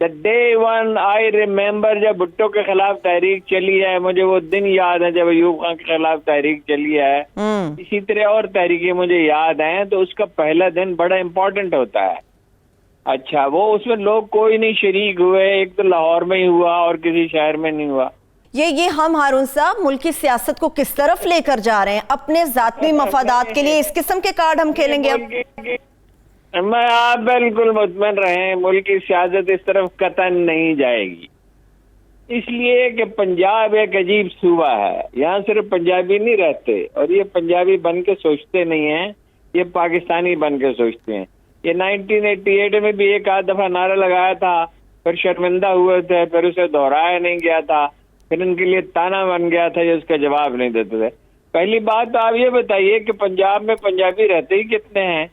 The day one I remember جب بھٹو کے خلاف تحریک چلی ہے, مجھے وہ دن یاد ہے جب ایوب خان کے خلاف تحریک چلی ہے. اسی طرح اور تحریکیں مجھے یاد ہیں, تو اس کا پہلا دن بڑا امپورٹنٹ ہوتا ہے. اچھا, وہ اس میں لوگ کوئی نہیں شریک ہوئے, ایک تو لاہور میں ہی ہوا اور کسی شہر میں نہیں ہوا. یہ ہم ہارون صاحب ملکی سیاست کو کس طرف لے کر جا رہے ہیں؟ اپنے ذاتی مفادات کے لیے اس قسم کے کارڈ ہم کھیلیں گے اب؟ میں آپ بالکل مطمئن رہیں, ملک کی سیاست اس طرف قطعاً نہیں جائے گی. اس لیے کہ پنجاب ایک عجیب صوبہ ہے, یہاں صرف پنجابی نہیں رہتے, اور یہ پنجابی بن کے سوچتے نہیں ہیں, یہ پاکستانی بن کے سوچتے ہیں. یہ 1988 میں بھی ایک آدھ دفعہ نعرہ لگایا تھا, پھر شرمندہ ہوئے تھے, پھر اسے دہرایا نہیں گیا تھا, پھر ان کے لیے تانا بن گیا تھا, یہ اس کا جواب نہیں دیتے تھے. پہلی بات تو آپ یہ بتائیے کہ پنجاب میں پنجابی رہتے ہی کتنے ہیں؟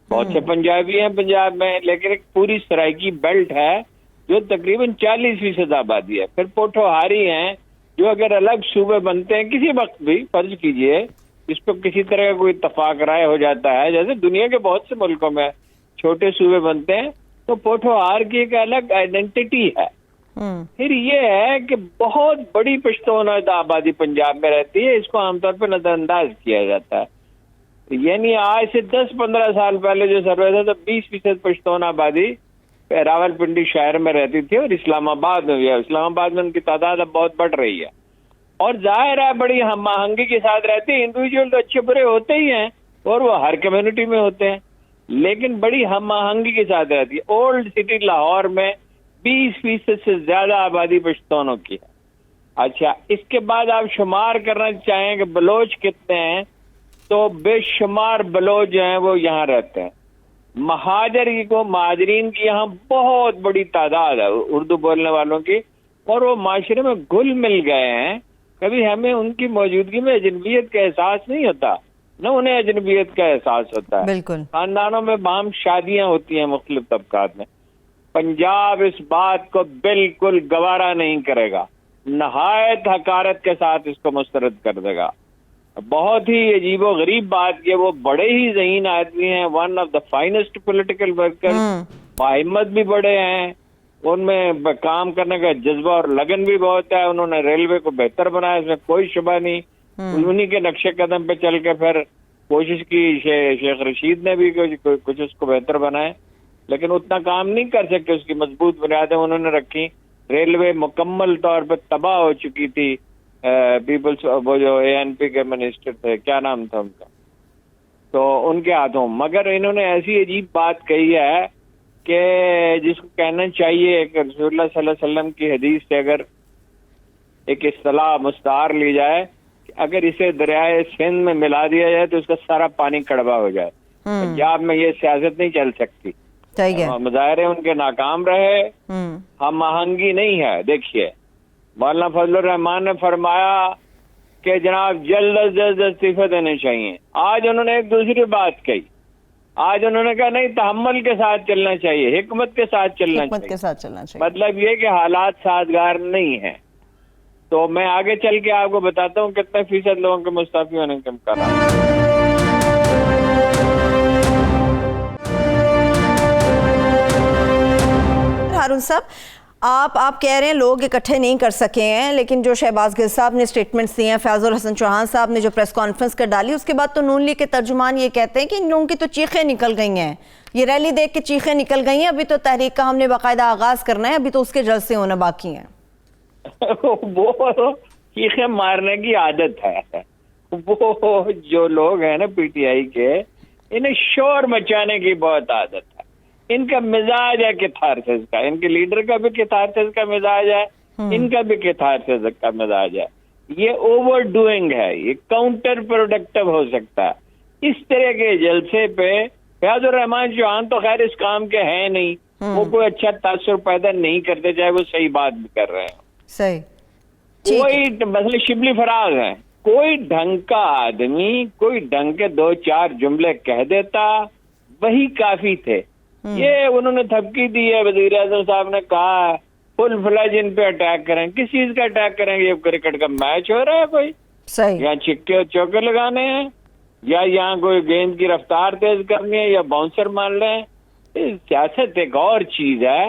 بہت سے پنجابی ہیں پنجاب میں, لیکن ایک پوری سرائکی بیلٹ ہے جو تقریباً 40% آبادی ہے. پھر پوٹھوہاری ہیں جو اگر الگ صوبے بنتے ہیں کسی وقت بھی, فرض کیجئے اس پہ کسی طرح کا کوئی اتفاق رائے ہو جاتا ہے, جیسے دنیا کے بہت سے ملکوں میں چھوٹے صوبے بنتے ہیں, تو پوٹھوہار کی ایک الگ آئیڈینٹی ہے. پھر یہ ہے کہ بہت بڑی پشتون آبادی پنجاب میں رہتی ہے, اس کو عام طور پہ نظر انداز کیا جاتا ہے. یعنی آج سے 10-15 سال پہلے جو سروے تھا تو 20% پشتون آبادی راول پنڈی شہر میں رہتی تھی, اور اسلام آباد میں بھی ہے. اسلام آباد میں ان کی تعداد اب بہت بڑھ رہی ہے, اور ظاہر ہے بڑی ہم آہنگی کے ساتھ رہتے ہیں. انڈیویجول تو اچھے برے ہوتے ہی ہیں, اور وہ ہر کمیونٹی میں ہوتے ہیں, لیکن بڑی ہم آہنگی کے ساتھ رہتی ہے. اولڈ سٹی لاہور میں 20% سے زیادہ آبادی پشتونوں کی ہے. اچھا, اس کے بعد آپ شمار کرنا چاہیں کہ بلوچ کتنے ہیں, تو بے شمار بلوچ جو ہیں وہ یہاں رہتے ہیں. مہاجرین کی یہاں بہت بڑی تعداد ہے اردو بولنے والوں کی, اور وہ معاشرے میں گھل مل گئے ہیں. کبھی ہمیں ان کی موجودگی میں اجنبیت کا احساس نہیں ہوتا, نہ انہیں اجنبیت کا احساس ہوتا ہے. بالکل. خاندانوں میں باہم شادیاں ہوتی ہیں مختلف طبقات میں. پنجاب اس بات کو بالکل گوارا نہیں کرے گا, نہایت حقارت کے ساتھ اس کو مسترد کر دے گا. بہت ہی عجیب و غریب بات کہ وہ بڑے ہی ذہین آدمی ہیں, one of the finest political worker, باہمت بھی بڑے ہیں, ان میں کام کرنے کا جذبہ اور لگن بھی بہت ہے. انہوں نے ریلوے کو بہتر بنایا, اس میں کوئی شبہ نہیں. انہی کے نقشے قدم پہ چل کے پھر کوشش کی شیخ رشید نے بھی کچھ اس کو بہتر بنائے, لیکن اتنا کام نہیں کر سکے. اس کی مضبوط بنیادیں انہوں نے رکھی. ریلوے مکمل طور پہ تباہ ہو چکی تھی. پیپلز وہ جو ANP کے منسٹر تھے, کیا نام تھا ان کا, تو ان کے ہاتھوں. مگر انہوں نے ایسی عجیب بات کہی ہے کہ جس کو کہنا چاہیے کہ رسول اللہ صلی اللہ علیہ وسلم کی حدیث سے اگر ایک اصطلاح مستعار لی جائے کہ اگر اسے دریائے سندھ میں ملا دیا جائے تو اس کا سارا پانی کڑوا ہو جائے. پنجاب میں یہ سیاست نہیں چل سکتی. مظاہرے ان کے ناکام رہے, ہم آہنگی نہیں ہے. دیکھیے مولانا فضل الرحمان نے فرمایا کہ جناب جلد از جلد استعفے دینے چاہیے. آج انہوں نے ایک دوسری بات کہی, آج انہوں نے کہا نہیں تحمل کے ساتھ چلنا چاہیے, حکمت کے ساتھ چلنا چاہیے. مطلب یہ کہ حالات سازگار نہیں ہیں. تو میں آگے چل کے آپ کو بتاتا ہوں کتنے فیصد لوگوں کے مستعفی ہونے کے امکانات. ہارون صاحب, آپ کہہ رہے ہیں لوگ اکٹھے نہیں کر سکے ہیں, لیکن جو شہباز گل صاحب نے سٹیٹمنٹس دیے ہیں, فیاض الحسن چوہان صاحب نے جو پریس کانفرنس کر ڈالی, اس کے بعد تو نون لیگ کے ترجمان یہ کہتے ہیں کہ ان لوگوں کی تو چیخیں نکل گئی ہیں, یہ ریلی دیکھ کے چیخیں نکل گئی ہیں, ابھی تو تحریک کا ہم نے باقاعدہ آغاز کرنا ہے, ابھی تو اس کے جلسے ہونا باقی ہیں. وہ چیخیں مارنے کی عادت ہے. وہ جو لوگ ہیں نا PTI کے, انہیں شور مچانے کی بہت عادت ہے. ان کا مزاج ہے کیتھارسس کا, ان کے لیڈر کا بھی کیتھارسس کا مزاج ہے, ان کا بھی کیتھارسس کا مزاج ہے. یہ اوور ڈوئنگ ہے, یہ کاؤنٹر پروڈکٹیو ہو سکتا ہے. اس طرح کے جلسے پہ فیاض الرحمان چوہان تو خیر اس کام کے ہیں نہیں, وہ کوئی اچھا تاثر پیدا نہیں کرتے, چاہے وہ صحیح بات بھی کر رہے ہیں. صحیح. کوئی مثلا شبلی فراز ہیں, کوئی ڈھنگ کا آدمی کوئی ڈھنگ کے 2-4 جملے کہہ دیتا, وہی کافی تھے. یہ انہوں نے تھپکی دی ہے, وزیر اعظم صاحب نے کہا فل فلیج ان پہ اٹیک کریں. کس چیز کا اٹیک کریں گے؟ یہ کرکٹ کا میچ ہو رہا ہے کوئی, یہاں چھکے چوکے لگانے ہیں, یا یہاں کوئی گیند کی رفتار تیز کرنی ہے, یا باؤنسر مان لیں. سیاست ایک اور چیز ہے,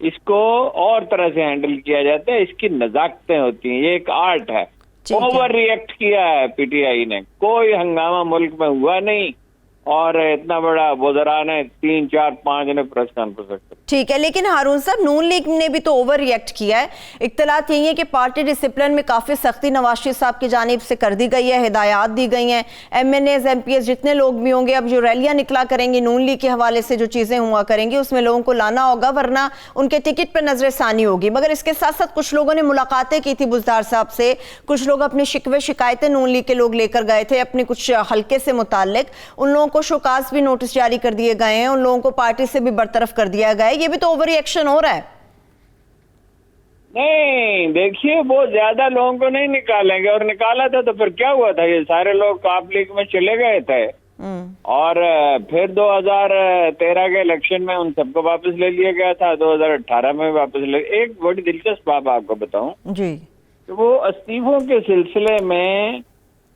اس کو اور طرح سے ہینڈل کیا جاتا ہے، اس کی نزاکتیں ہوتی ہیں، یہ ایک آرٹ ہے۔ اوور ریئیکٹ کیا ہے پی ٹی آئی نے، کوئی ہنگامہ ملک میں ہوا نہیں، اور اتنا بڑا وزراء نے 3 4 5 نے پریس کانفرنس رکھی۔ ٹھیک ہے، لیکن ہارون صاحب نون لیگ نے بھی تو اوور ریئیکٹ کیا ہے۔ اطلاعات یہی ہے کہ پارٹی ڈسپلن میں کافی سختی نواز شریف صاحب کی جانب سے کر دی گئی ہے، ہدایات دی گئی ہیں، MNAs MPs جتنے لوگ بھی ہوں گے اب جو ریلیاں نکلا کریں گی نون لیگ کے حوالے سے جو چیزیں ہوا کریں گی اس میں لوگوں کو لانا ہوگا، ورنہ ان کے ٹکٹ پر نظر ثانی ہوگی۔ مگر اس کے ساتھ ساتھ کچھ لوگوں نے ملاقاتیں کی تھی بزدار صاحب سے، کچھ لوگ اپنے شکوے شکایتیں نون لیگ کے لوگ لے کر گئے تھے اپنے کچھ حلقے سے متعلق، ان لوگوں کو شوکاز بھی نوٹس جاری کر دیے گئے ہیں، ان لوگوں کو پارٹی سے بھی برطرف کر دیا گیا ہے، یہ بھی تو اوور ایکشن ہو رہا ہے۔ نہیں دیکھیے، وہ زیادہ لوگوں کو نہیں نکالیں گے، اور نکالا تھا تو پھر کیا ہوا تھا، یہ سارے لوگ کاپ لیگ میں چلے گئے تھے، اور پھر 2013 کے الیکشن میں ان سب کو واپس لے لیا گیا تھا، 2018 میں واپس لے۔ ایک بڑی دلچسپ بات آپ کو بتاؤں جی، کہ وہ استعفوں کے سلسلے میں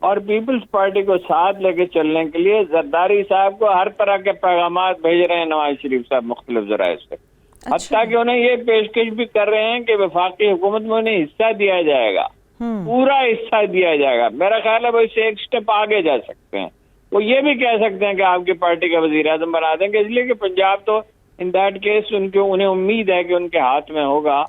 اور پیپلز پارٹی کو ساتھ لے کے چلنے کے لیے زرداری صاحب کو ہر طرح کے پیغامات بھیج رہے ہیں نواز شریف صاحب مختلف ذرائع سے، حتیٰ کہ انہیں یہ پیشکش بھی کر رہے ہیں کہ وفاقی حکومت میں انہیں حصہ دیا جائے گا، پورا حصہ دیا جائے گا۔ میرا خیال ہے وہ اس سے ایک سٹیپ آگے جا سکتے ہیں، وہ یہ بھی کہہ سکتے ہیں کہ آپ کی پارٹی کا وزیر اعظم بنا دیں گے، اس لیے کہ پنجاب تو ان دیٹ کیس انہیں امید ہے کہ ان کے ہاتھ میں ہوگا،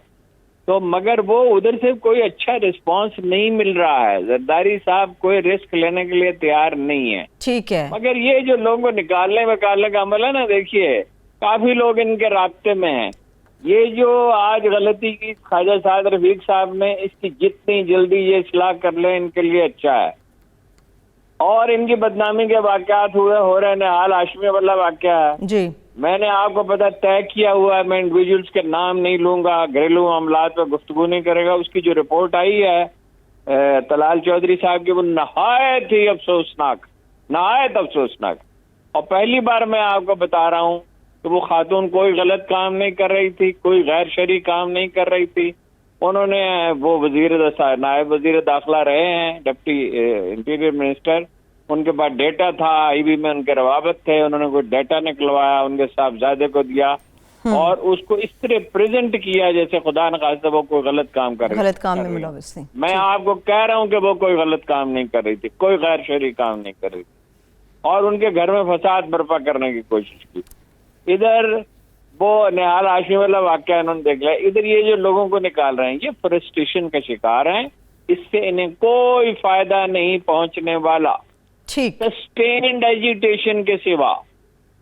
تو مگر وہ ادھر سے کوئی اچھا رسپانس نہیں مل رہا ہے، زرداری صاحب کوئی رسک لینے کے لیے تیار نہیں ہے۔ ٹھیک ہے، مگر یہ جو لوگوں کو نکالنے وکالنے کا عمل ہے نا، دیکھیے کافی لوگ ان کے رابطے میں ہیں، یہ جو آج غلطی کی خواجہ سعد رفیق صاحب نے، اس کی جتنی جلدی یہ اصلاح کر لیں ان کے لیے اچھا ہے۔ اور ان کی بدنامی کے واقعات ہو رہے ہیں، حال ہاشمی والا واقعہ ہے، جی میں نے آپ کو پتا طے کیا ہوا ہے، میں انڈیویجولز کے نام نہیں لوں گا، گھریلو معاملات پہ گفتگو نہیں کرے گا، اس کی جو رپورٹ آئی ہے طلال چودھری صاحب کی، وہ نہایت ہی افسوسناک، نہایت افسوسناک۔ اور پہلی بار میں آپ کو بتا رہا ہوں کہ وہ خاتون کوئی غلط کام نہیں کر رہی تھی، کوئی غیر شرعی کام نہیں کر رہی تھی، انہوں نے وہ نائب وزیر داخلہ رہے ہیں، ڈپٹی انٹیریئر منسٹر، ان کے پاس ڈیٹا تھا، آئی بی میں ان کے روابط تھے، انہوں نے کوئی ڈیٹا نکلوایا، ان کے صاحبزادے کو دیا، اور اس کو اس طرح پریزنٹ کیا جیسے خدا نخواستہ وہ کوئی غلط کام کر رہی، غلط کام میں ملوث تھی۔ میں آپ کو کہہ رہا ہوں کہ وہ کوئی غلط کام نہیں کر رہی تھی، کوئی غیر شرعی کام نہیں کر رہی تھی، اور ان کے گھر میں فساد برپا کرنے کی کوشش کی۔ ادھر وہ نہال ہاشمی والا واقعہ انہوں نے دیکھ لیا، ادھر یہ جو لوگوں کو نکال رہے ہیں یہ فرسٹریشن کا شکار ہیں، اس سے انہیں کوئی فائدہ نہیں پہنچنے والا، سسٹینڈ ایجیٹیشن کے سوا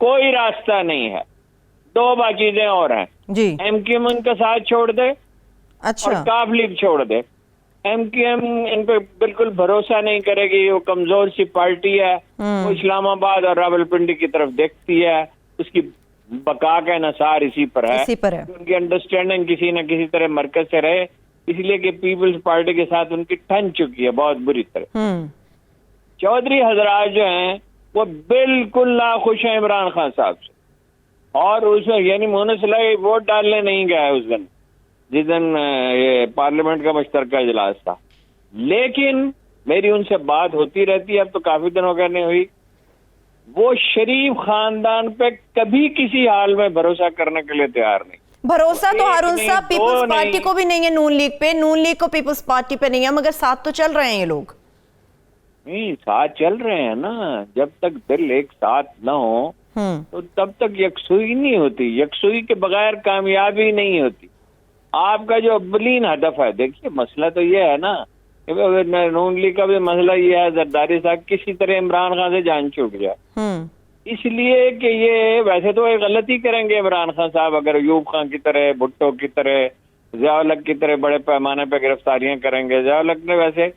کوئی راستہ نہیں ہے۔ دو چیزیں اور ہیں، جی، ایم کیو ایم ان کا ساتھ چھوڑ دے اور کاف لیگ چھوڑ دے۔ ایم کیو ایم ان پہ بالکل بھروسہ نہیں کرے گی، وہ کمزور سی پارٹی ہے، وہ اسلام آباد اور راولپنڈی کی طرف دیکھتی ہے، اس کی بقا کا انحصار اسی پر ہے، ان کی انڈرسٹینڈنگ کسی نہ کسی طرح مرکز سے رہے، اس لیے کہ پیپلز پارٹی کے ساتھ ان کی ٹھن چکی ہے بہت بری طرح۔ چودھری حضرات جو ہیں وہ بالکل ناخوش ہیں عمران خان صاحب سے، اور اس میں یعنی مونس لائی ووٹ ڈالنے نہیں گیا اس دن، جس دن یہ پارلیمنٹ کا مشترکہ اجلاس تھا، لیکن میری ان سے بات ہوتی رہتی ہے، اب تو کافی دنوں کا نہیں ہوئی، وہ شریف خاندان پہ کبھی کسی حال میں بھروسہ کرنے کے لیے تیار نہیں۔ بھروسہ تو ہارون صاحب پیپلز پارٹی کو بھی نہیں ہے، نون لیگ پہ، نون لیگ کو پیپلز پارٹی پہ نہیں ہے، مگر ساتھ تو چل رہے ہیں یہ لوگ۔ نہیں، ساتھ چل رہے ہیں نا، جب تک دل ایک ساتھ نہ ہو تو تب تک یکسوئی نہیں ہوتی، یکسوئی کے بغیر کامیابی نہیں ہوتی۔ آپ کا جو اولین ہدف ہے، دیکھیے مسئلہ تو یہ ہے نا، نون لیگ کا بھی مسئلہ یہ ہے، زرداری صاحب کسی طرح عمران خان سے جان چھوٹ جائے، اس لیے کہ یہ ویسے تو ایک غلطی کریں گے عمران خان صاحب اگر ایوب خان کی طرح، بھٹو کی طرح، ضیاء الحق کی طرح بڑے پیمانے پہ گرفتاریاں کریں گے۔ ضیاء الحق نے ویسے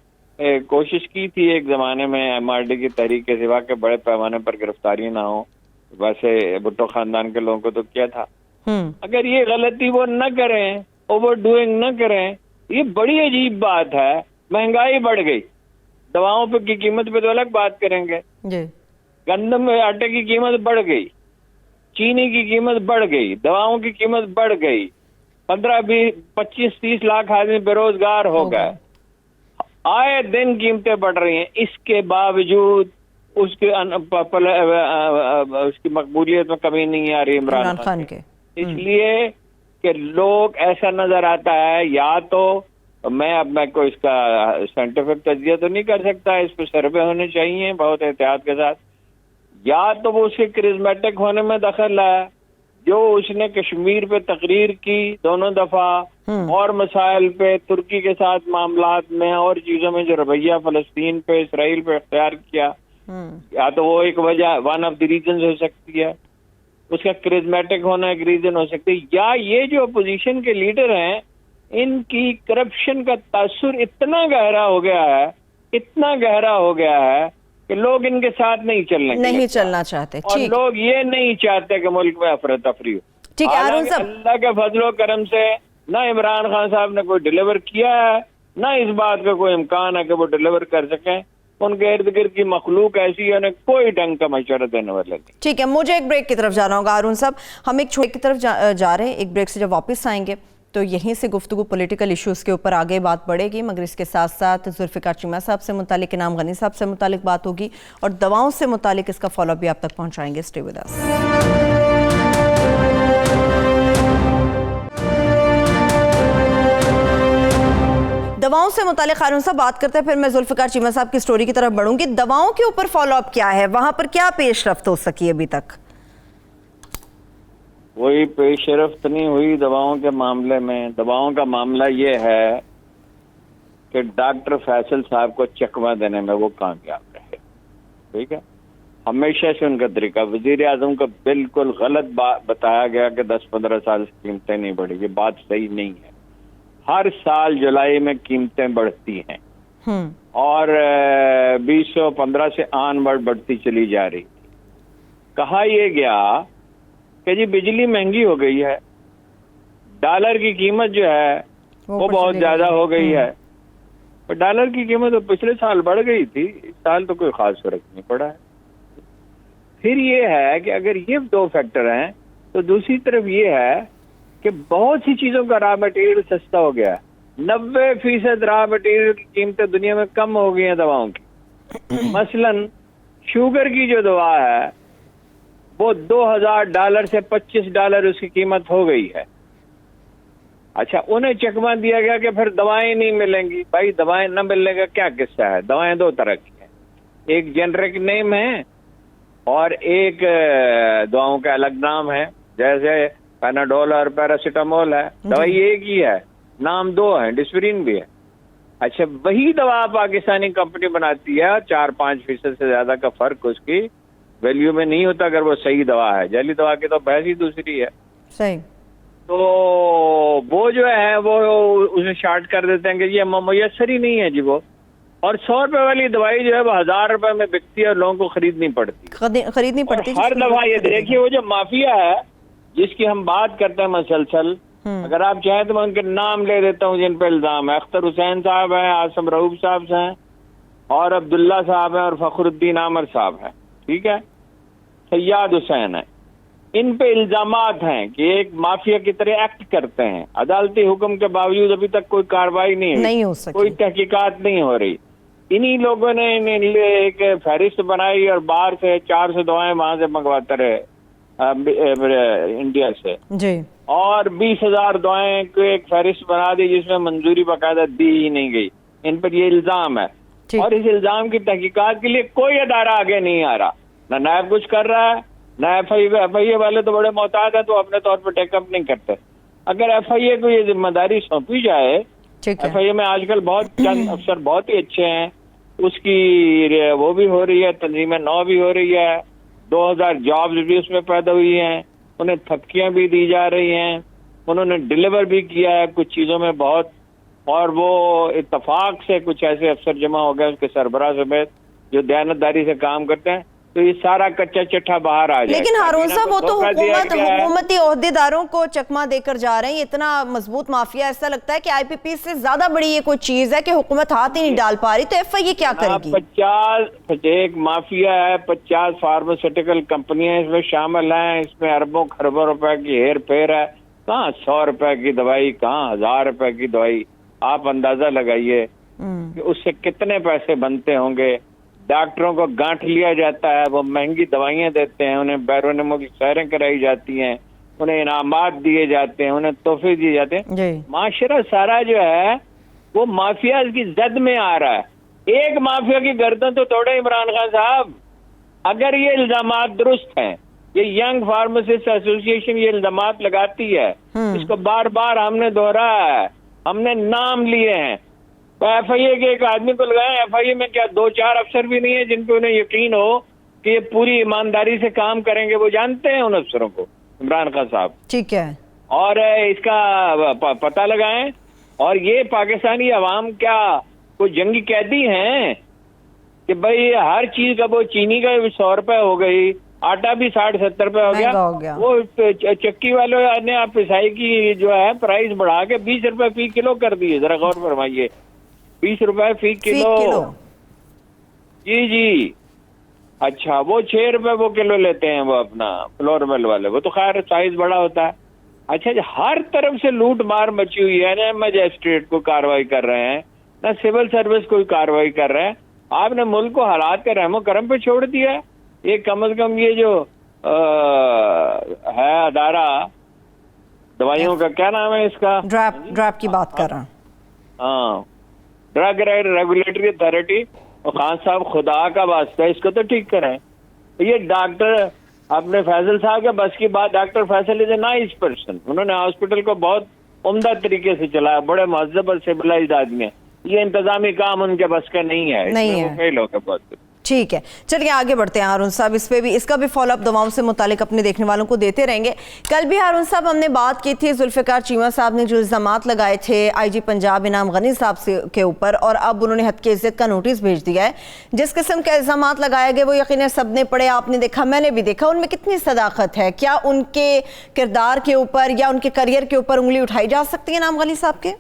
کوشش کی تھی ایک زمانے میں ایم آر ڈی کی تحریک کے سوا کہ بڑے پیمانے پر گرفتاری نہ ہو، ویسے بھٹو خاندان کے لوگوں کو تو کیا تھا۔ اگر یہ غلطی وہ نہ کریں، اوور ڈوئنگ نہ کریں، یہ بڑی عجیب بات ہے، مہنگائی بڑھ گئی، دواؤں پہ کی قیمت پہ تو الگ بات کریں گے، گندم آٹے کی قیمت بڑھ گئی، چینی کی قیمت بڑھ گئی، دواؤں کی قیمت بڑھ گئی، 15 20 25 30 لاکھ آدمی بے روزگار ہو گئے، آئے دن قیمتیں بڑھ رہی ہیں، اس کے باوجود اس کی مقبولیت میں کمی نہیں آ رہی عمران خان کے، اس لیے کہ لوگ ایسا نظر آتا ہے، یا تو میں کوئی اس کا سائنٹیفک تجزیہ تو نہیں کر سکتا، اس پہ سروے ہونے چاہیے بہت احتیاط کے ساتھ، یا تو وہ اس کے کرزمیٹک ہونے میں دخل ہے، جو اس نے کشمیر پہ تقریر کی دونوں دفعہ اور مسائل پہ، ترکی کے ساتھ معاملات میں اور چیزوں میں جو رویہ فلسطین پہ اسرائیل پہ اختیار کیا، یا تو وہ ایک وجہ ون آف دی ریزنز ہو سکتی ہے، اس کا کرزمیٹک ہونا ایک ریزن ہو سکتی ہے، یا یہ جو اپوزیشن کے لیڈر ہیں ان کی کرپشن کا تاثر اتنا گہرا ہو گیا ہے، اتنا گہرا ہو گیا ہے کہ لوگ ان کے ساتھ نہیں چلنا چاہتے، اور لوگ یہ نہیں چاہتے کہ ملک میں افراتفری ہو۔ ٹھیک ہے ہارون صاحب، اللہ کے فضل و کرم سے نہ عمران خان صاحب نے کوئی ڈیلیور کیا ہے، نہ اس بات کا کوئی امکان ہے کہ وہ ڈیلیور کر سکیں، ان کے ارد گرد کی مخلوق ایسی ہے انہیں کوئی ڈھنگ کا مشورہ دینے والا نہیں۔ ٹھیک ہے، مجھے ایک بریک کی طرف جانا ہوگا ہارون صاحب، ہم ایک چھوٹے کی طرف جا رہے ہیں، ایک بریک سے جب واپس آئیں گے تو یہیں سے گفتگو پولیٹیکل ایشوز کے اوپر آگے بات بڑھے گی، مگر اس کے ساتھ ساتھ ذوالفقار چیمہ صاحب سے متعلق، انعام غنی صاحب سے متعلق بات ہوگی اور دواؤں سے متعلق اس کا فالو اپ بھی آپ تک پہنچائیں گے۔ Stay with us. دواؤں سے متعلق ہارون صاحب بات کرتے ہیں، پھر میں ذوالفقار چیمہ صاحب کی سٹوری کی طرف بڑھوں گی۔ دواؤں کے اوپر فالو اپ کیا ہے، وہاں پر کیا پیش رفت ہو سکی ابھی تک؟ کوئی پیش رفت نہیں ہوئی دواؤں کے معاملے میں۔ دواؤں کا معاملہ یہ ہے کہ ڈاکٹر فیصل صاحب کو چکمہ دینے میں وہ کامیاب رہے، ٹھیک ہے، ہمیشہ سے ان کا طریقہ۔ وزیر اعظم کو بالکل غلط بتایا گیا کہ 10-15 سال سے قیمتیں نہیں بڑھی، یہ بات صحیح نہیں ہے۔ ہر سال جولائی میں قیمتیں بڑھتی ہیں اور 2015 سے آن ورڈ بڑھتی چلی جا رہی تھی۔ کہا یہ گیا کہ جی بجلی مہنگی ہو گئی ہے، ڈالر کی قیمت جو ہے وہ بہت زیادہ ہو گئی ہے، ڈالر کی قیمت تو پچھلے سال بڑھ گئی تھی، اس سال تو کوئی خاص فرق نہیں پڑا ہے۔ پھر یہ ہے کہ اگر یہ دو فیکٹر ہیں تو دوسری طرف یہ ہے کہ بہت سی چیزوں کا را مٹیریل سستا ہو گیا ہے۔ 90% را مٹیریل کی قیمتیں دنیا میں کم ہو گئی ہیں دواؤں کی۔ مثلا شوگر کی جو دوا ہے وہ $2000 سے $25 اس کی قیمت ہو گئی ہے۔ اچھا، انہیں چکمہ دیا گیا کہ پھر دوائیں نہیں ملیں گی۔ بھائی دوائیں نہ ملنے کا کیا قصہ ہے؟ دوائیں دو طرح کی ہیں، ایک جنرک نیم ہے اور ایک دواؤں کا الگ نام ہے، جیسے پیناڈول اور پیراسیٹامول ہے، دوائی ایک ہی ہے، نام دو ہیں، ڈسپرین بھی ہے۔ اچھا، وہی دوا پاکستانی کمپنی بناتی ہے، 4-5% سے زیادہ کا فرق اس کی ویلیو میں نہیں ہوتا اگر وہ صحیح دوا ہے۔ جعلی دوا کی تو بحث ہی دوسری ہے۔ صحیح۔ تو وہ جو ہے وہ اسے شارٹ کر دیتے ہیں کہ یہ میسر ہی نہیں ہے جی وہ، اور $100 والی دوائی جو ہے وہ $1000 میں بکتی ہے اور لوگوں کو خریدنی پڑتی۔ ہر دفعہ یہ دیکھیے وہ جو مافیا ہے جس کی ہم بات کرتے ہیں مسلسل، اگر آپ چاہیں تو میں ان کے نام لے دیتا ہوں جن پہ الزام ہے۔ اختر حسین صاحب ہیں، عاصم رؤوف صاحب ہیں، اور عبداللہ صاحب ہیں، اور فخر الدین عامر صاحب ہیں، ٹھیک ہے، سیاد حسین ہے۔ ان پہ الزامات ہیں کہ ایک مافیا کی طرح ایکٹ کرتے ہیں، عدالتی حکم کے باوجود ابھی تک کوئی کارروائی نہیں ہو سکی، کوئی تحقیقات نہیں ہو رہی۔ انہی لوگوں نے ایک فہرست بنائی اور باہر سے 400 دوائیں وہاں سے منگواتے رہے انڈیا سے جی، اور 20,000 دوائیں کو ایک فہرست بنا دی جس میں منظوری باقاعدہ دی ہی نہیں گئی۔ ان پر یہ الزام ہے اور اس الزام کی تحقیقات کے لیے کوئی ادارہ آگے نہیں آ رہا، نہ نیب کچھ کر رہا ہے، نہ ایف آئی اے والے تو بڑے محتاط ہیں تو اپنے طور پر ٹیک اپ نہیں کرتے۔ اگر ایف آئی اے کو یہ ذمہ داری سونپی جائے، ایف آئی اے میں آج کل بہت چند افسر بہت ہی اچھے ہیں، اس کی وہ بھی ہو رہی ہے، تنظیم نو بھی ہو رہی ہے، 2000 جابز بھی اس میں پیدا ہوئی ہیں، انہیں تھپکیاں بھی دی جا رہی ہیں، انہوں نے ڈیلیور بھی کیا ہے کچھ چیزوں میں بہت، اور وہ اتفاق سے کچھ ایسے افسر جمع ہو گئے اس کے سربراہ سمیت جو دیانتداری سے کام کرتے ہیں، تو یہ سارا کچا چٹھا باہر آ جائے۔ لیکن ہارون صاحب وہ تو حکومتی عہدیداروں کو چکمہ دے کر جا رہے ہیں، اتنا مضبوط مافیا، ایسا لگتا ہے کہ آئی پی پی سے زیادہ بڑی یہ کوئی چیز ہے کہ حکومت ہاتھ ہی نہیں ڈال پا رہی، تو ایف آئی اے کیا کرے گی؟ 50 ایک مافیا ہے، 50 فارماسیوٹیکل کمپنیاں اس میں شامل ہیں، اس میں اربوں خربوں روپے کی ہیر پھیر ہے، کہاں $100 کی دوائی، کہاں $1000 کی دوائی، آپ اندازہ لگائیے کہ اس سے کتنے پیسے بنتے ہوں گے۔ ڈاکٹروں کو گانٹھ لیا جاتا ہے، وہ مہنگی دوائیاں دیتے ہیں، انہیں بیرون ملک سیریں کرائی جاتی ہیں، انہیں انعامات دیے جاتے ہیں, انہیں تحفے دیے جاتے ہیں. جی معاشرہ سارا جو ہے وہ مافیا کی زد میں آ رہا ہے. ایک مافیا کی گردن تو توڑے عمران خان صاحب. اگر یہ الزامات درست ہیں, یہ ینگ فارماسسٹ ایسوسی ایشن یہ الزامات لگاتی ہے, اس کو بار بار ہم نے دہرایا ہے, ہم نے نام لیے ہیں. ایف آئی اے کے ایک آدمی کو لگائے, ایف آئی اے میں کیا 2-4 افسر بھی نہیں ہے جن پہ انہیں یقین ہو کہ یہ پوری ایمانداری سے کام کریں گے؟ وہ جانتے ہیں ان افسروں کو, عمران خان صاحب. ٹھیک ہے, اور اس کا پتہ لگائیں. اور یہ پاکستانی عوام کیا کوئی جنگی قیدی ہیں کہ بھئی ہر چیز کا, وہ چینی کا 100 روپے ہو گئی, آٹا بھی 60-70 روپے ہو گیا. وہ چکی والوں نے آپ پسائی کی جو ہے پرائز بڑھا کے 20 روپے فی کلو کر دیے. ذرا غور فرمائیے, 20 روپے فی کلو. جی اچھا, وہ 6 روپے وہ کلو لیتے ہیں وہ اپنا فلور مل والے. وہ تو خیر سائز بڑا ہوتا ہے. اچھا جی, ہر طرف سے لوٹ مار مچی ہوئی ہے. نہ مجسٹریٹ کو کاروائی کر رہے ہیں, نہ سول سروس کوئی کاروائی کر رہے ہیں. آپ نے ملک کو حالات کا رحم و کرم پہ چھوڑ دیا ہے. یہ کم از کم یہ جو ہے ادارہ دوائیوں کا, کیا نام ہے اس کا, ڈراپ کی بات کر رہا ہوں. ہاں, ڈرگ ریگولیٹری اتھارٹی. اور خان صاحب خدا کا واسطہ اس کو تو ٹھیک کریں. یہ ڈاکٹر اپنے فیصل صاحب کے بس کی بات, doctor Faisal is a nice person. انہوں نے ہاسپٹل کو بہت عمدہ طریقے سے چلایا, بڑے مہذب اور سویلائزڈ آدمی ہیں. یہ انتظامی کام ان کے بس کا نہیں ہے, وہ فیل ہو گئے بہت. ٹھیک ہے, چلیے آگے بڑھتے ہیں ہارون صاحب. اس کا بھی فالو اپ دواؤں سے متعلق اپنے دیکھنے والوں کو دیتے رہیں گے. کل بھی ہارون صاحب ہم نے بات کی تھی ذوالفقار چیمہ صاحب نے جو الزامات لگائے تھے آئی جی پنجاب انعام غنی صاحب کے اوپر, اور اب انہوں نے حد کی عزت کا نوٹس بھیج دیا ہے. جس قسم کے الزامات لگائے گئے وہ یقیناً سب نے پڑھے, آپ نے دیکھا, میں نے بھی دیکھا. ان میں کتنی صداقت ہے؟ کیا ان کے کردار کے اوپر یا ان کے کریئر کے اوپر انگلی اٹھائی جا سکتی ہے انعام غنی صاحب کے؟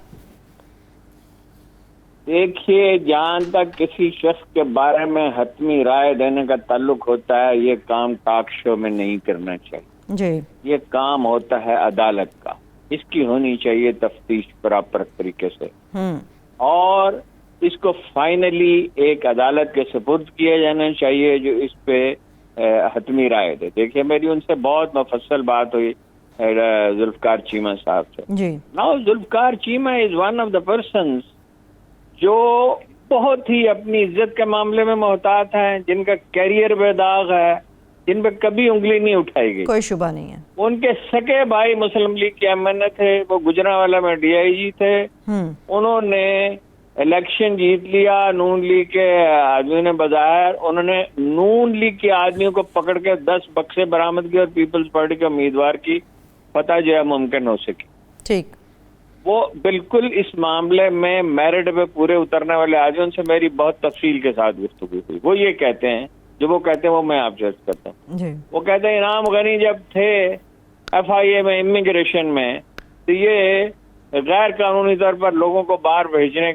دیکھیے, جہاں تک کسی شخص کے بارے میں حتمی رائے دینے کا تعلق ہوتا ہے, یہ کام ٹاک شو میں نہیں کرنا چاہیے. جی, یہ کام ہوتا ہے عدالت کا. اس کی ہونی چاہیے تفتیش پراپر طریقے سے, اور اس کو فائنلی ایک عدالت کے سپرد کیا جانا چاہیے جو اس پہ حتمی رائے دے. دیکھیے, میری ان سے بہت مفصل بات ہوئی ذوالفقار چیمہ صاحب سے. جی, now Zulfiqar Cheema is one of the persons جو بہت ہی اپنی عزت کے معاملے میں محتاط ہیں, جن کا کیریئر بے داغ ہے, جن پہ کبھی انگلی نہیں اٹھائی گئی. کوئی شبہ نہیں ہے. ان کے سکے بھائی مسلم لیگ کے ایم این اے تھے, وہ گجرانوالہ میں ڈی آئی جی تھے. انہوں نے الیکشن جیت لیا, نون لیگ کے آدمیوں نے بظاہر, انہوں نے نون لیگ کے آدمیوں کو پکڑ کے 10 بکسے برآمد کیے اور پیپلز پارٹی کے امیدوار کی فتح جو ہے ممکن ہو سکی. ٹھیک, وہ بالکل اس معاملے میں میرٹ پہ پورے اترنے والے آدمیوں سے میری بہت تفصیل کے ساتھ گفتگو ہوئی. وہ یہ کہتے ہیں, جو وہ کہتے ہیں وہ میں آپ سے عرض کرتا ہوں. وہ کہتے ہیں انعام غنی جب تھے ایف آئی اے میں امیگریشن میں, تو یہ غیر قانونی طور پر لوگوں کو باہر بھیجنے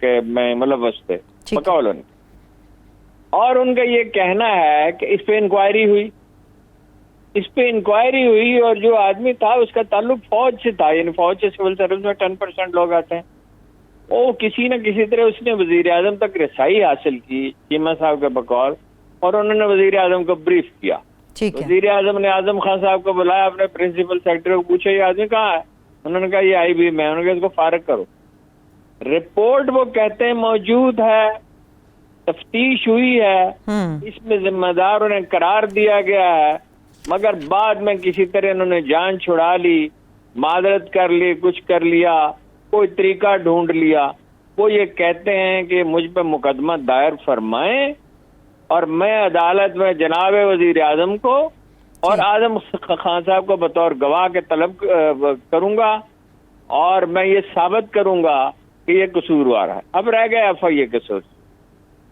کے میں ملوث تھے بقول ان. اور ان کا یہ کہنا ہے کہ اس پہ انکوائری ہوئی اور جو آدمی تھا اس کا تعلق فوج سے تھا, یعنی فوج سے سول سروس میں 10% لوگ آتے ہیں. وہ کسی نہ کسی طرح اس نے وزیر اعظم تک رسائی حاصل کی چیمہ صاحب کے بقول, اور انہوں نے وزیر اعظم کو بریف کیا. وزیر اعظم نے اعظم خان صاحب کو بلایا, اپنے پرنسپل سیکرٹری کو پوچھا یہ آدمی کہاں ہے؟ انہوں نے کہا یہ آئی بی میں. انہوں نے کہا اس کو فارغ کرو. رپورٹ وہ کہتے ہیں موجود ہے, تفتیش ہوئی ہے, اس میں ذمہ دار انہیں قرار دیا گیا ہے, مگر بعد میں کسی طرح انہوں نے جان چھڑا لی, معذرت کر لی, کچھ کر لیا, کوئی طریقہ ڈھونڈ لیا. وہ یہ کہتے ہیں کہ مجھ پہ مقدمہ دائر فرمائیں اور میں عدالت میں جناب وزیر اعظم کو اور اعظم خان صاحب کو بطور گواہ کے طلب کروں گا, اور میں یہ ثابت کروں گا کہ یہ قصوروار ہے. اب رہ گئے ایف آئی اے کے سوچ.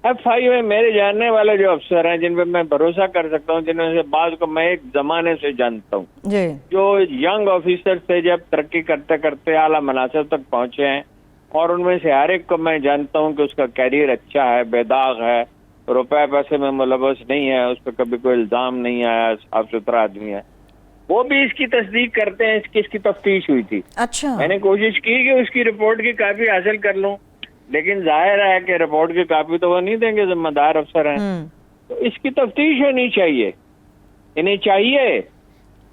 ایف آئی میں میرے جاننے والے جو افسر ہیں جن پہ میں بھروسہ کر سکتا ہوں, جن میں سے بعض کو میں ایک زمانے سے جانتا ہوں, جو ینگ آفیسر سے جب ترقی کرتے کرتے اعلیٰ مناصب تک پہنچے ہیں, اور ان میں سے ہر ایک کو میں جانتا ہوں کہ اس کا کیریئر اچھا ہے, بے داغ ہے, روپے پیسے میں ملوث نہیں ہے, اس پہ کبھی کوئی الزام نہیں آیا, صاف ستھرا آدمی ہے. وہ بھی اس کی تصدیق کرتے ہیں, اس کی تفتیش ہوئی تھی. اچھا, میں نے کوشش کی کہ اس کی رپورٹ کی کاپی حاصل کر لوں, لیکن ظاہر ہے کہ رپورٹ کی کاپی تو وہ نہیں دیں گے, ذمہ دار افسر ہیں. تو اس کی تفتیش ہونی چاہیے, انہیں چاہیے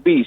20,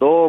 2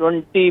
20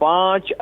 5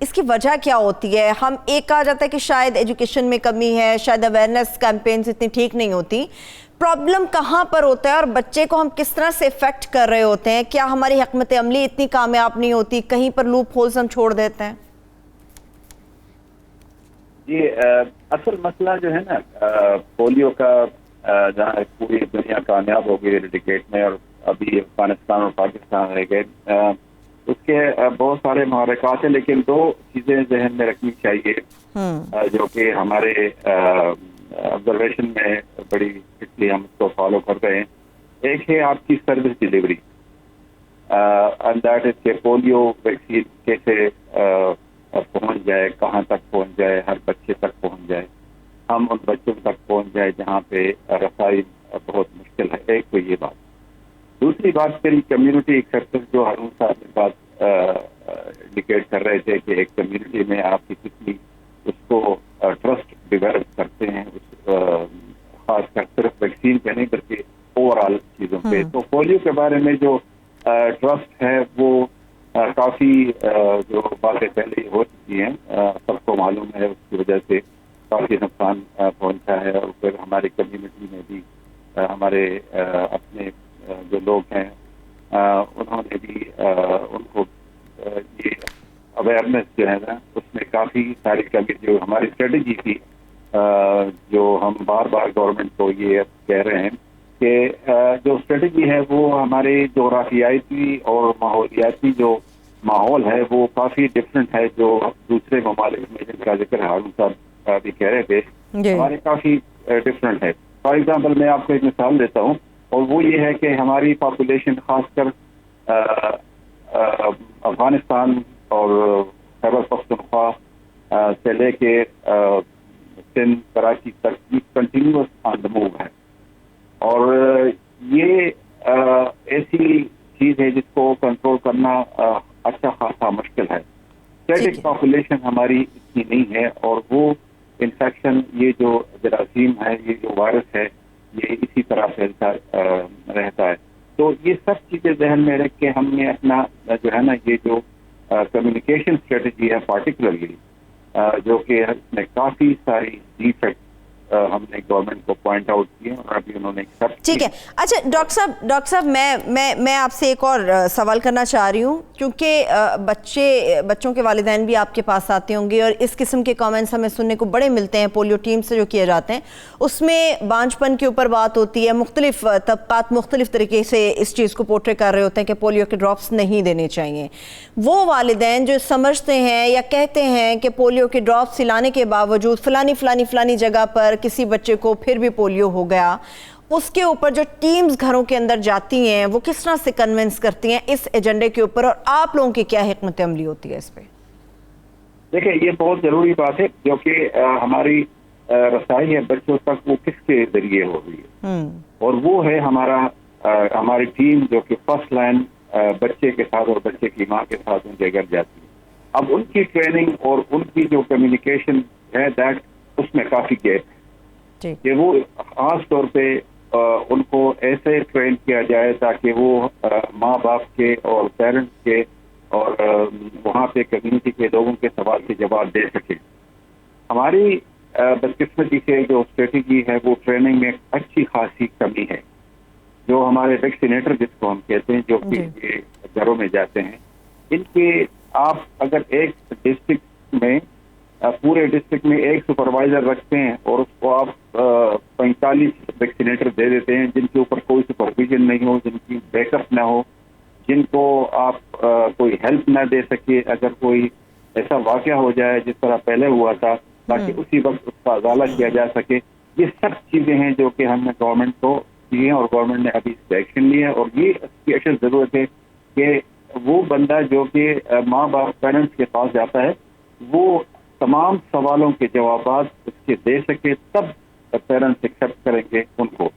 اس کی وجہ کیا ہوتی ہے؟ ہم ایک کہا جاتا ہے کہ شاید ایجوکیشن میں کمی ہے، شاید اویئرنیس کیمپینز اتنی ٹھیک نہیں ہوتی. پرابلم کہاں پر ہوتا ہے اور بچے کو ہم کس طرح سے افیکٹ کر رہے ہوتے ہیں؟ کیا ہماری حکمت عملی اتنی کامیاب نہیں ہوتی، کہیں پر لوپ ہولز ہم چھوڑ دیتے ہیں؟ جی اصل مسئلہ جو ہے نا پولیو کا، جہاں پوری دنیا کامیاب ہو گئی ایریڈیکیٹ میں اور ابھی افغانستان اور پاکستان رہ گئے، اس کے بہت سارے محرکات ہیں، لیکن دو چیزیں ذہن میں رکھنی چاہیے جو کہ ہمارے آبزرویشن میں بڑی اسٹرکٹلی ہم اس کو فالو کر رہے ہیں. ایک ہے آپ کی service delivery, and that is کہ پولیو ویکسین کیسے پہنچ جائے، کہاں تک پہنچ جائے، ہر بچے تک پہنچ جائے، ہم ان بچوں تک پہنچ جائے جہاں پہ رسائی بہت مشکل ہے. ایک تو یہ بات. دوسری بات پھر کمیونٹی ایکسیپٹنس جو ہارون صاحب کے پاس انڈیکیٹ کر رہے تھے کہ ایک کمیونٹی میں آپ کی کتنی اس کو ٹرسٹ ڈیولپ کرتے ہیں، خاص کر صرف ویکسین پہ نہیں بلکہ اوور آل چیزوں پہ. تو پولیو کے بارے میں جو ٹرسٹ ہے وہ کافی جو باتیں پہلے ہو چکی ہیں، سب کو معلوم ہے، اس کی وجہ سے کافی نقصان پہنچا ہے. اور پھر ہماری کمیونٹی میں بھی ہمارے اپنے جو لوگ ہیں انہوں نے بھی ان کو یہ اویئرنیس جو ہے نا اس میں کافی ساری کمی، جو ہماری اسٹریٹجی تھی جو ہم بار بار گورنمنٹ کو یہ کہہ رہے ہیں کہ جو اسٹریٹجی ہے وہ ہمارے جغرافیاتی اور ماحولیاتی جو ماحول ہے وہ کافی ڈفرینٹ ہے جو دوسرے ممالک میں، جن کا ذکر ہارون صاحب بھی کہہ رہے تھے، ہمارے کافی ڈفرینٹ ہے. فار ایگزامپل میں آپ کو ایک مثال دیتا ہوں، اور وہ یہ ہے کہ ہماری پاپولیشن خاص کر افغانستان اور خیبر پختونخوا سے لے کے سندھ کراچی تک کنٹینیوس آن دا موو ہے. اور یہ ایسی چیز ہے جس کو کنٹرول کرنا اچھا خاصا مشکل ہے. اسٹیٹک پاپولیشن ہماری اتنی نہیں ہے، اور وہ انفیکشن، یہ جو جراثیم ہے، یہ جو وائرس ہے، یہ اسی طرح پھیلتا رہتا ہے. تو یہ سب چیزیں ذہن میں رکھ کے ہم نے اپنا جو ہے نا یہ جو کمیونیکیشن اسٹریٹجی ہے پارٹیکولرلی جو کہ اس میں کافی ساری ڈیفیکٹ ہم نے گورنمنٹ کو پوائنٹ آؤٹ کیے اور ابھی انہوں نے سب. ٹھیک ہے. اچھا ڈاکٹر صاحب میں آپ سے ایک اور سوال کرنا چاہ رہی ہوں، کیونکہ بچوں کے والدین بھی آپ کے پاس آتے ہوں گے اور اس قسم کے کامنٹس ہمیں سننے کو بڑے ملتے ہیں پولیو ٹیم سے جو کیے جاتے ہیں. اس میں بانجھ پن کے اوپر بات ہوتی ہے، مختلف طبقات مختلف طریقے سے اس چیز کو پورٹری کر رہے ہوتے ہیں کہ پولیو کے ڈراپس نہیں دینے چاہیے. وہ والدین جو سمجھتے ہیں یا کہتے ہیں کہ پولیو کے ڈراپس پلانے کے باوجود فلانی جگہ پر کسی بچے کو پھر بھی پولیو ہو گیا، اس کے اوپر جو ٹیمز گھروں کے اندر جاتی ہیں وہ کس طرح سے کنونس کرتی ہیں اس ایجنڈے کے اوپر، اور آپ لوگوں کی کیا حکمت عملی ہوتی ہے اس پہ؟ دیکھیں یہ بہت ضروری بات ہے، جو کہ ہماری رسائی ہے بچوں تک وہ کس کے ذریعے ہو رہی ہے، اور وہ ہے ہماری ٹیم جو کہ فرسٹ لائن بچے کے ساتھ اور بچے کی ماں کے ساتھ ان کے گھر جاتی ہے. اب ان کی ٹریننگ اور ان کی جو کمیونیکیشن ہے دیٹ اس میں کافی گیپ ہے کہ وہ خاص طور پہ ان کو ایسے ٹرین کیا جائے تاکہ وہ ماں باپ کے اور پیرنٹس کے اور وہاں پہ کمیونٹی کے لوگوں کے سوال کے جواب دے سکیں. ہماری بدقسمتی سے جو اسٹریٹجی ہے وہ ٹریننگ میں اچھی خاصی کمی ہے. جو ہمارے ویکسینیٹر جس کو ہم کہتے ہیں جو کہ گھروں میں جاتے ہیں، ان کے آپ اگر ایک ڈسٹرکٹ میں پورے ڈسٹرکٹ میں ایک سپروائزر رکھتے ہیں اور اس کو آپ 45 ویکسینیٹر دے دیتے ہیں جن کے اوپر کوئی سپرویژن نہیں ہو، جن کی بیک اپ نہ ہو، جن کو آپ کوئی ہیلپ نہ دے سکے اگر کوئی ایسا واقعہ ہو جائے جس طرح پہلے ہوا تھا، تاکہ اسی وقت اس کا ازالہ کیا جا سکے. یہ سب چیزیں ہیں جو کہ ہم نے گورنمنٹ کو کی ہیں اور گورنمنٹ نے ابھی اس پہ ایکشن لیا ہے. اور یہ اس کی اشد ضرورت ہے کہ وہ بندہ جو کہ ماں باپ پیرنٹس کے پاس جاتا ہے وہ تمام سوالوں کے جوابات اس کے دے سکے، تب پیرنٹس ایکسیپٹ کریں گے ان کو.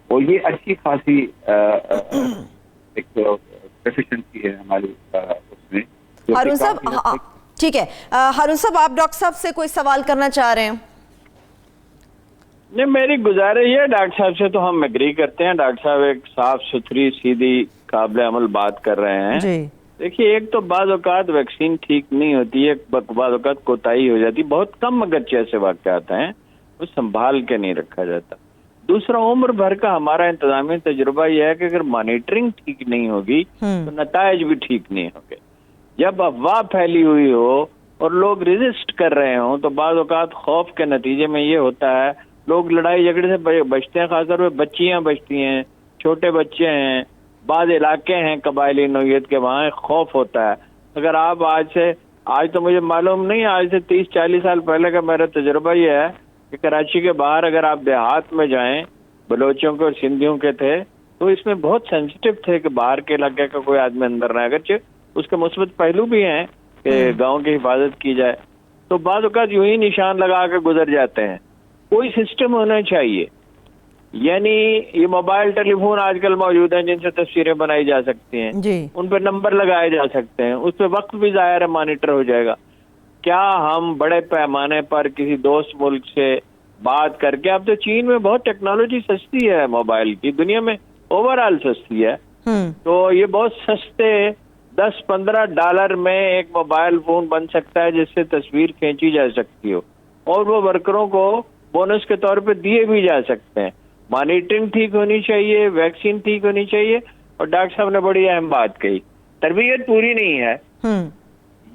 اور یہ اچھی خاصی ایک ایفیشنسی ہے ہماری اس میں. ہارون صاحب ٹھیک ہے، ہارون صاحب آپ ڈاکٹر صاحب سے کوئی سوال کرنا چاہ رہے ہیں؟ نہیں، میری گزارش ہے ڈاکٹر صاحب سے تو ہم ایگری کرتے ہیں. ڈاکٹر صاحب ایک صاف ستھری سیدھی قابل عمل بات کر رہے ہیں. دیکھیے ایک تو بعض اوقات ویکسین ٹھیک نہیں ہوتی ہے، بعض اوقات کوتاہی ہو جاتی، بہت کم اگرچہ ایسے واقعات ہیں وہ سنبھال کے نہیں رکھا جاتا۔ دوسرا عمر بھر کا ہمارا انتظامی تجربہ یہ ہے کہ اگر مانیٹرنگ ٹھیک نہیں ہوگی تو نتائج بھی ٹھیک نہیں ہوں گے۔ جب افواہ پھیلی ہوئی ہو اور لوگ ریزسٹ کر رہے ہوں تو بعض اوقات خوف کے نتیجے میں یہ ہوتا ہے لوگ لڑائی جھگڑے سے بچتے ہیں، خاص طور پہ بچیاں بچتی ہیں، چھوٹے بچے ہیں، بعض علاقے ہیں قبائلی نوعیت کے، وہاں خوف ہوتا ہے۔ اگر آپ آج تو مجھے معلوم نہیں، آج سے 30-40 سال پہلے کا میرا تجربہ یہ ہے کہ کراچی کے باہر اگر آپ دیہات میں جائیں، بلوچوں کے اور سندھیوں کے تھے تو اس میں بہت سینسیٹیو تھے کہ باہر کے علاقے کا کوئی آدمی اندر نہ، اگرچہ اس کے مثبت پہلو بھی ہیں کہ گاؤں کی حفاظت کی جائے، تو بعض اوقات یوں ہی نشان لگا کے گزر جاتے ہیں۔ کوئی سسٹم ہونا چاہیے، یعنی یہ موبائل ٹیلی فون آج کل موجود ہیں جن سے تصویریں بنائی جا سکتی ہیں، ان پہ نمبر لگائے جا سکتے ہیں، اس پہ وقت بھی ظاہر ہے مانیٹر ہو جائے گا۔ کیا ہم بڑے پیمانے پر کسی دوست ملک سے بات کر کے، اب تو چین میں بہت ٹیکنالوجی سستی ہے موبائل کی، دنیا میں اوور آل سستی ہے، تو یہ بہت سستے $10-15 میں ایک موبائل فون بن سکتا ہے جس سے تصویر کھینچی جا سکتی ہو اور وہ ورکروں کو بونس کے طور پہ دیے بھی جا سکتے ہیں۔ مانیٹرنگ ٹھیک ہونی چاہیے، ویکسین ٹھیک ہونی چاہیے، اور ڈاکٹر صاحب نے بڑی اہم بات کہی، تربیت پوری نہیں ہے۔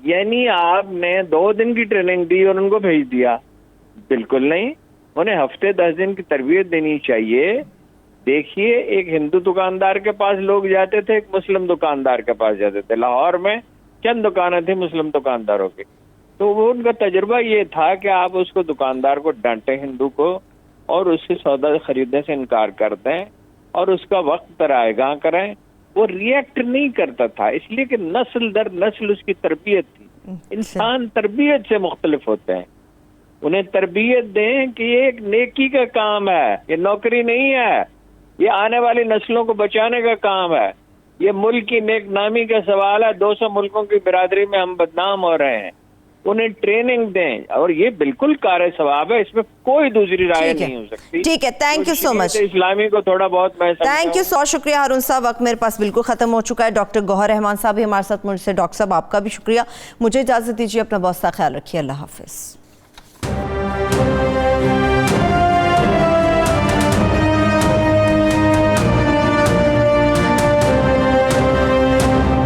یعنی آپ نے 2 دن کی ٹریننگ دی اور ان کو بھیج دیا، بالکل نہیں، انہیں ہفتے 10 دن کی تربیت دینی چاہیے۔ دیکھیے ایک ہندو دکاندار کے پاس لوگ جاتے تھے، ایک مسلم دکاندار کے پاس جاتے تھے، لاہور میں چند دکانیں تھیں مسلم دکانداروں کی، تو وہ ان کا تجربہ یہ تھا کہ آپ اس کو دکاندار کو ڈانٹیں ہندو کو اور اس سے سودا خریدنے سے انکار کر دیں اور اس کا وقت پر آئے گاہ کریں، وہ ریئیکٹ نہیں کرتا تھا، اس لیے کہ نسل در نسل اس کی تربیت تھی۔ انسان تربیت سے مختلف ہوتے ہیں، انہیں تربیت دیں کہ یہ ایک نیکی کا کام ہے، یہ نوکری نہیں ہے، یہ آنے والی نسلوں کو بچانے کا کام ہے، یہ ملک کی نیک نامی کا سوال ہے۔ 200 ملکوں کی برادری میں ہم بدنام ہو رہے ہیں، انہیں ٹریننگ دیں، اور یہ بالکل کار ثواب ہے، اس میں کوئی دوسری رائے نہیں ہو سکتی۔ ٹھیک ہے، تھینک یو سو مچ۔ اسلامی کو تھوڑا بہت میں تھینک یو، سو شکریہ ہارون صاحب، وقت میرے پاس بالکل ختم ہو چکا ہے۔ ڈاکٹر گوہر رحمان صاحب بھی ہمارے ساتھ، مجھ سے ڈاکٹر صاحب آپ کا بھی شکریہ۔ مجھے اجازت دیجیے، اپنا بہت سا خیال رکھیے، اللہ حافظ۔